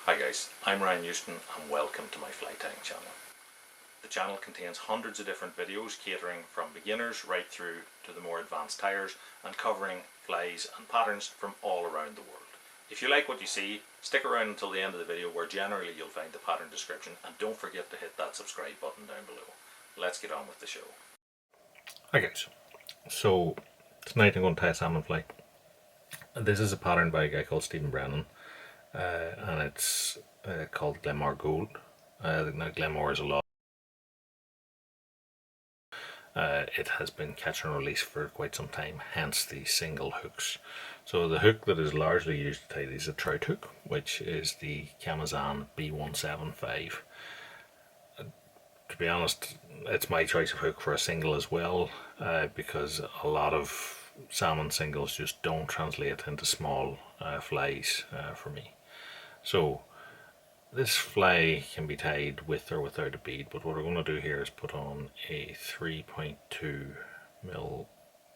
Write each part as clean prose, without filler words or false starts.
Hi guys, I'm Ryan Houston and welcome to my fly tying channel. The channel contains hundreds of different videos catering from beginners right through to the more advanced tyers and covering flies and patterns from all around the world. If you like what you see, stick around until the end of the video where generally you'll find the pattern description, and don't forget to hit that subscribe button down below. Let's get on with the show. Hi guys, so tonight I'm going to tie a salmon fly. This is a pattern by a guy called Stephen Brennan, and it's called Glenmore Gold. Now Glenmore is a lot. It has been catch and release for quite some time, hence the single hooks. So the hook that is largely used to tie these is a trout hook, which is the Kamazan B175. To be honest, it's my choice of hook for a single as well, because a lot of salmon singles just don't translate into small flies for me. So this fly can be tied with or without a bead, but what we're going to do here is put on a 3.2mm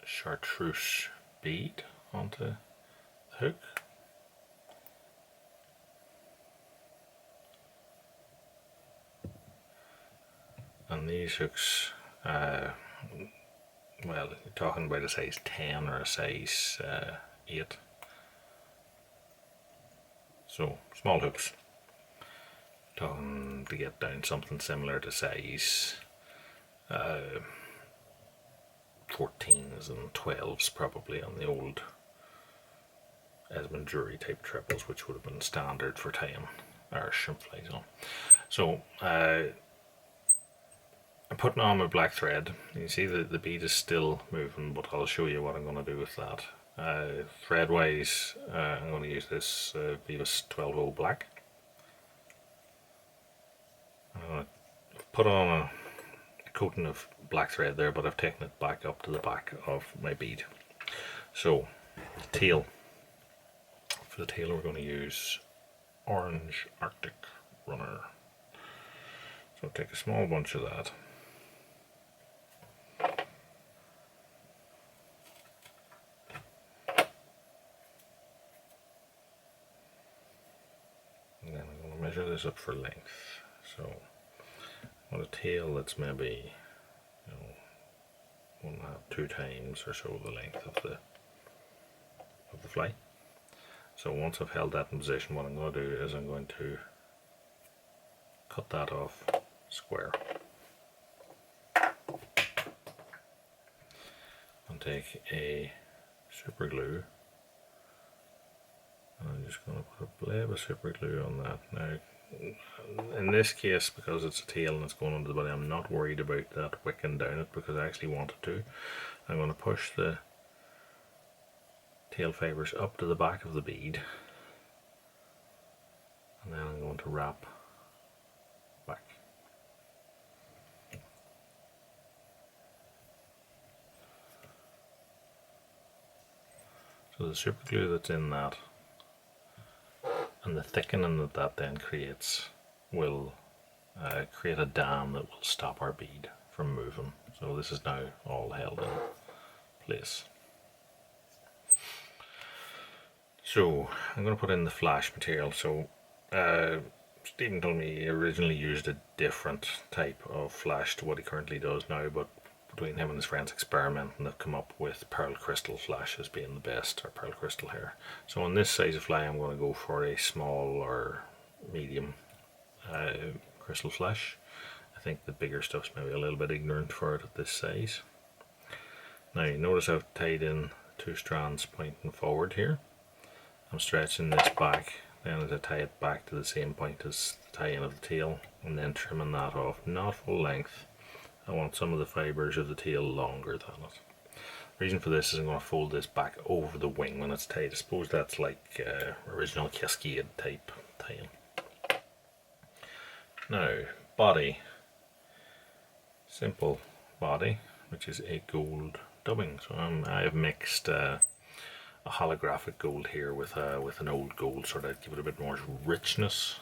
chartreuse bead onto the hook. And these hooks, well, you're talking about a size 10 or a size 8. So small hooks. Talking to get down something similar to size 14s and 12s probably on the old Esmond Jury type triples, which would have been standard for tying our shrimp flies on. So I'm putting on my black thread. You can see that the bead is still moving, but I'll show you what I'm going to do with that. Thread wise, I'm going to use this Vivus 12-0 black. I'm going to put on a coating of black thread there, but I've taken it back up to the back of my bead. So, tail. For the tail we're going to use Orange Arctic Runner. So take a small bunch of that. And then I'm going to measure this up for length. So on a tail that's maybe 1.5, 2 times or so the length of the fly. So once I've held that in position, what I'm going to do is I'm going to cut that off square and take a super glue, and I'm just going to put a blab of super glue on that. Now in this case, because it's a tail and it's going under the body, I'm not worried about that wicking down it because I actually want it to. I'm going to push the tail fibres up to the back of the bead, and then I'm going to wrap back. So the super glue that's in that and the thickening that that then creates will create a dam that will stop our bead from moving. So this is now all held in place. So I'm going to put in the flash material. So Stephen told me he originally used a different type of flash to what he currently does now, but between him and his friends experimenting, they've come up with pearl crystal flash as being the best, or pearl crystal hair. So on this size of fly I'm going to go for a small or medium crystal flash. I think the bigger stuff's maybe a little bit ignorant for it at this size. Now you notice I've tied in 2 strands pointing forward here. I'm stretching this back, then as I tie it back to the same point as the tie-in of the tail, and then trimming that off, not full length. I want some of the fibres of the tail longer than it. The reason for this is I'm going to fold this back over the wing when it's tied. I suppose that's like original cascade type tying. Now, body. Simple body, which is a gold dubbing. So I have mixed a holographic gold here with an old gold, sort of give it a bit more richness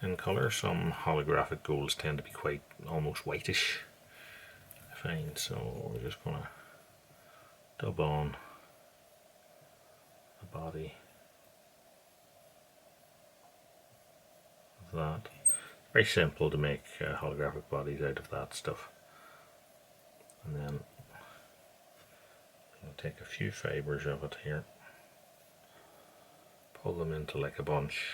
in colour. Some holographic golds tend to be quite almost whitish, I find. So we're just going to dub on the body that. Very simple to make holographic bodies out of that stuff. And then I'll take a few fibres of it here, pull them into like a bunch.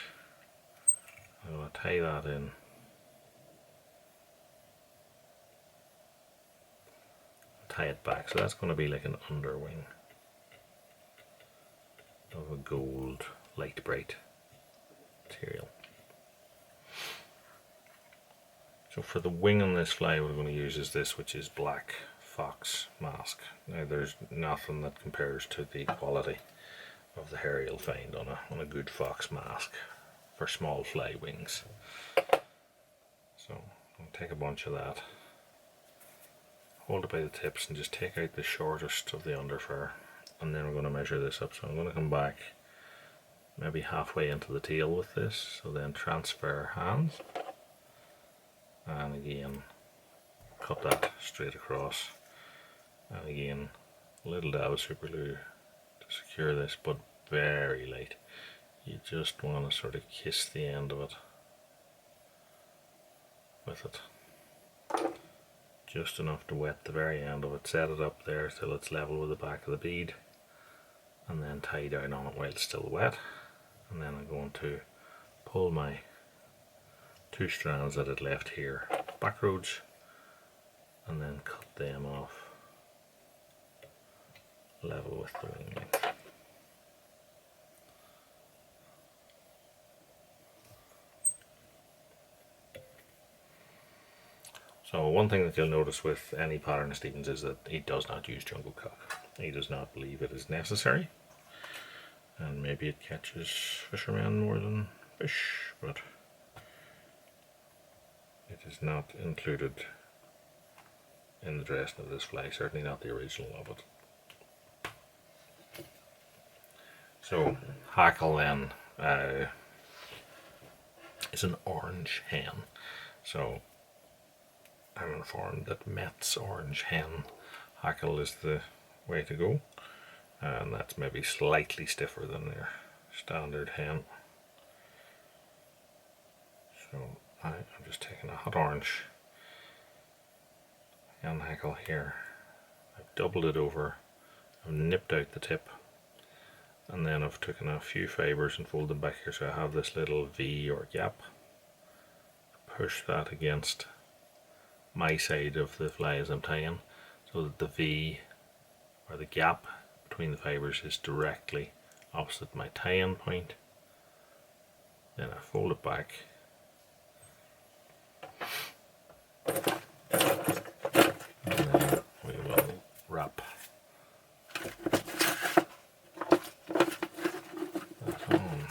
I'm going to tie that in. Tie it back, so that's going to be like an underwing of a gold light bright material. So for the wing on this fly, what we're going to use is this, which is black fox mask. Now there's nothing that compares to the quality of the hair you'll find on a good fox mask for small fly wings. So I'll take a bunch of that, hold it by the tips and just take out the shortest of the underfur, and then we're going to measure this up. So I'm going to come back maybe halfway into the tail with this, so then transfer hands, and again cut that straight across, and again a little dab of super glue to secure this, but very light. You just want to sort of kiss the end of it with it, just enough to wet the very end of it. Set it up there till it's level with the back of the bead, and then tie down on it while it's still wet. And then I'm going to pull my 2 strands that I'd left here backwards, and then cut them off level with the wing length. So one thing that you'll notice with any pattern of Stephen's is that he does not use jungle cock. He does not believe it is necessary, and maybe it catches fishermen more than fish, but it is not included in the dressing of this fly, certainly not the original of it. So hackle then is an orange hen. So I'm informed that Met's orange hen hackle is the way to go, and that's maybe slightly stiffer than their standard hen. So I'm just taking a hot orange hen hackle here. I've doubled it over, I've nipped out the tip, and then I've taken a few fibres and folded them back here, so I have this little V or gap. Push that against my side of the fly as I'm tying, so that the V or the gap between the fibres is directly opposite my tie-in point. Then I fold it back, and then we will wrap that on.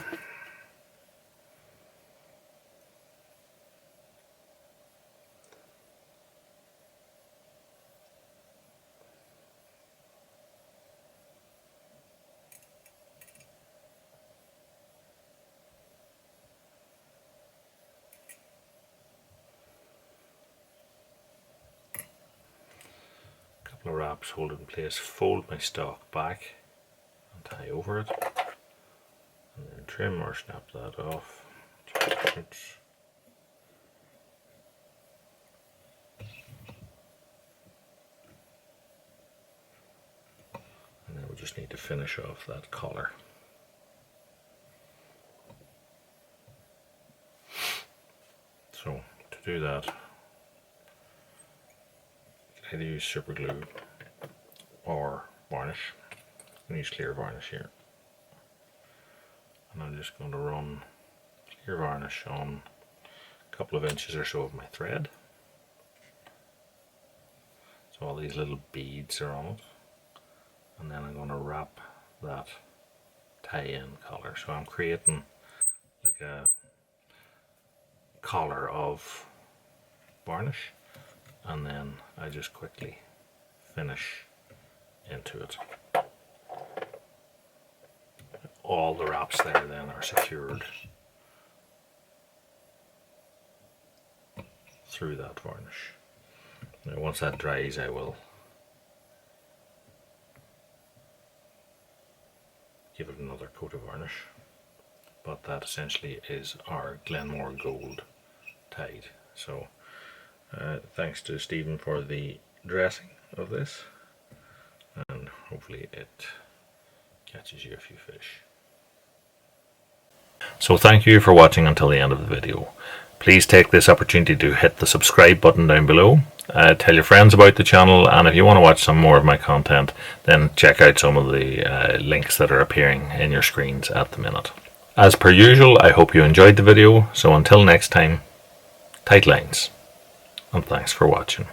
Couple of wraps, hold it in place, fold my stalk back and tie over it, and then trim or snap that off. And then we just need to finish off that collar. So to do that, you can either use super glue or varnish. I'm going to use clear varnish here, and I'm just going to run clear varnish on a couple of inches or so of my thread, so all these little beads are on it, and then I'm going to wrap that tie-in collar. So I'm creating like a collar of varnish, and then I just quickly finish into it. All the wraps there then are secured through that varnish. Now once that dries, I will give it another coat of varnish, but that essentially is our Glenmore Gold tide. So thanks to Stephen for the dressing of this, and hopefully it catches you a few fish. So thank you for watching until the end of the video. Please take this opportunity to hit the subscribe button down below. Tell your friends about the channel, and if you want to watch some more of my content, then check out some of the links that are appearing in your screens at the minute. As per usual, I hope you enjoyed the video, so until next time, tight lines, and thanks for watching.